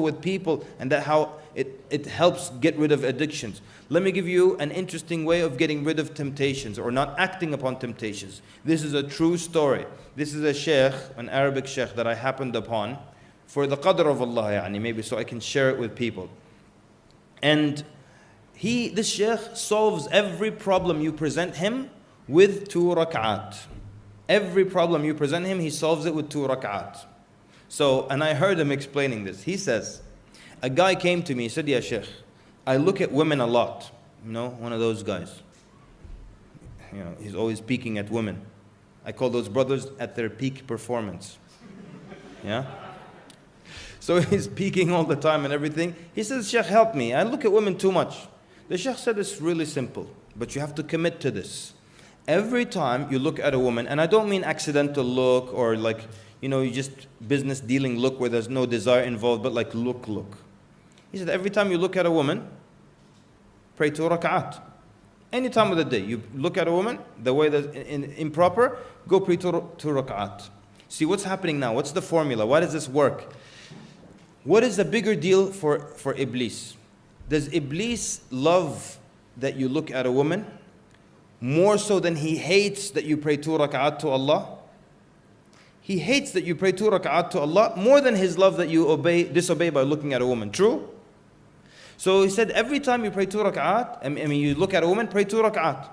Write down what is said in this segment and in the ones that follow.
with people, and that how it helps get rid of addictions. Let me give you an interesting way of getting rid of temptations or not acting upon temptations. This is a true story. This is a sheikh, an Arabic sheikh that I happened upon for the qadr of Allah, maybe so I can share it with people. And this sheikh solves every problem you present him with 2 rak'at. Every problem you present him, he solves it with 2 rak'at. So, and I heard him explaining this. He says, a guy came to me, he said, "Ya Sheikh, I look at women a lot." One of those guys. He's always peeking at women. I call those brothers at their peak performance. Yeah? So he's peeking all the time and everything. He says, "Sheikh, help me. I look at women too much." The Sheikh said, "It's really simple, but you have to commit to this. Every time you look at a woman," and I don't mean accidental look or like, you just business dealing look where there's no desire involved, but like look. He said, every time you look at a woman, pray 2 rak'at. Any time of the day, you look at a woman, the way that's improper, go pray 2 rak'at. See what's happening now. What's the formula? Why does this work? What is the bigger deal for Iblis? Does Iblis love that you look at a woman more so than he hates that you pray 2 rak'at to Allah? He hates that you pray 2 rak'at to Allah more than his love that you disobey by looking at a woman. True? So he said, every time you pray 2 rak'at, you look at a woman, pray 2 rak'at.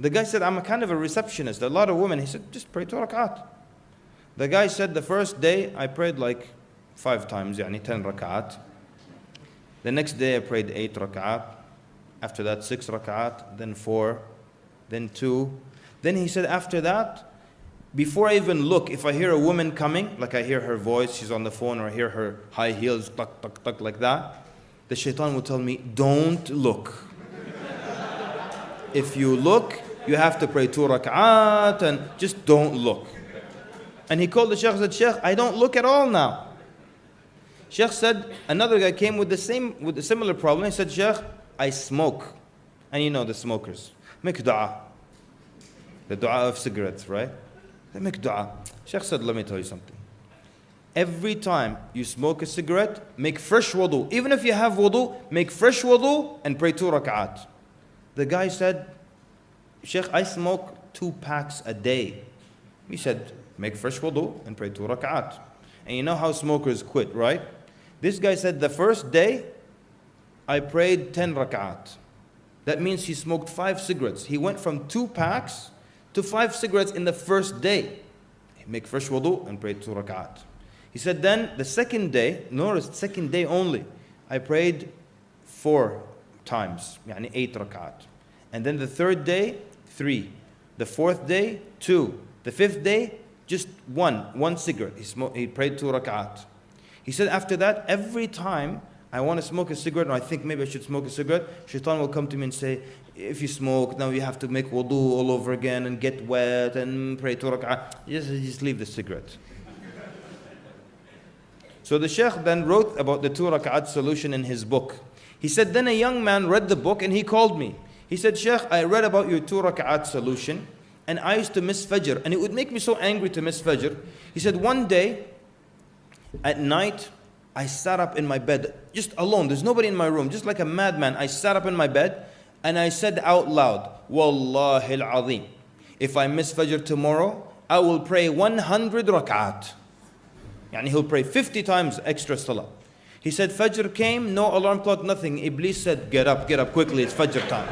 The guy said, "I'm a kind of a receptionist. A lot of women." He said, "Just pray 2 rak'at." The guy said, the first day I prayed like 5 times, 10 rak'at. The next day I prayed 8 rak'at. After that 6 rak'at, then 4, then 2. Then he said, after that, before I even look, if I hear a woman coming, like I hear her voice, she's on the phone, or I hear her high heels, tuck, tuck, tuck, like that, the shaitan will tell me, "Don't look." If you look, you have to pray 2 rak'at, and just don't look. And he called the sheikh and said, "Sheikh, I don't look at all now." Sheikh said, another guy came with a similar problem. He said, "Sheikh, I smoke." And the smokers. Make dua. The dua of cigarettes, right? They make dua. Sheikh said, "Let me tell you something. Every time you smoke a cigarette, make fresh wudu. Even if you have wudu, make fresh wudu and pray 2 rak'at. The guy said, "Sheikh, I smoke 2 packs a day." He said, "Make fresh wudu and pray 2 rak'at. And you know how smokers quit, right? This guy said, the first day, I prayed 10 rak'at. That means he smoked 5 cigarettes. He went from 2 packs to 5 cigarettes in the first day. Make fresh wudu and pray 2 rak'at. He said, then the second day, notice second day only, I prayed 4 times, 8 rak'at. And then the third day, 3. The fourth day, 2. The fifth day, just 1 cigarette. He prayed 2 rak'at. He said, after that, every time I want to smoke a cigarette, or I think maybe I should smoke a cigarette, shaitan will come to me and say, if you smoke, now you have to make wudu all over again and get wet and pray 2 rak'at. Just leave the cigarette. So the sheikh then wrote about the 2 rak'at solution in his book. He said, then a young man read the book and he called me. He said, Sheikh, I read about your 2 rak'at solution and I used to miss Fajr. And it would make me so angry to miss Fajr. He said, one day at night, I sat up in my bed, just alone. There's nobody in my room, just like a madman. I sat up in my bed and I said out loud, Wallahi al-Azim, if I miss Fajr tomorrow, I will pray 100 rak'at. He'll pray 50 times extra salah. He said, Fajr came, no alarm clock, nothing. Iblis said, get up quickly, it's Fajr time.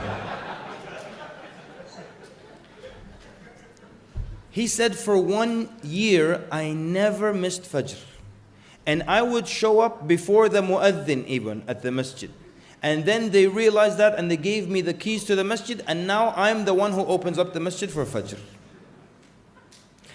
He said, for 1 year, I never missed Fajr. And I would show up before the mu'adhin even at the masjid. And then they realized that and they gave me the keys to the masjid, and now I'm the one who opens up the masjid for Fajr.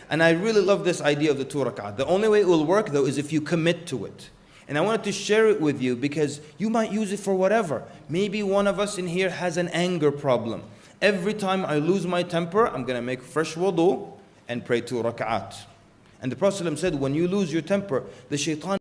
And I really love this idea of the 2 rak'at. The only way it will work though is if you commit to it. And I wanted to share it with you because you might use it for whatever. Maybe one of us in here has an anger problem. Every time I lose my temper, I'm going to make fresh wudu and pray 2 rak'at. And the Prophet ﷺ said, when you lose your temper, the shaitan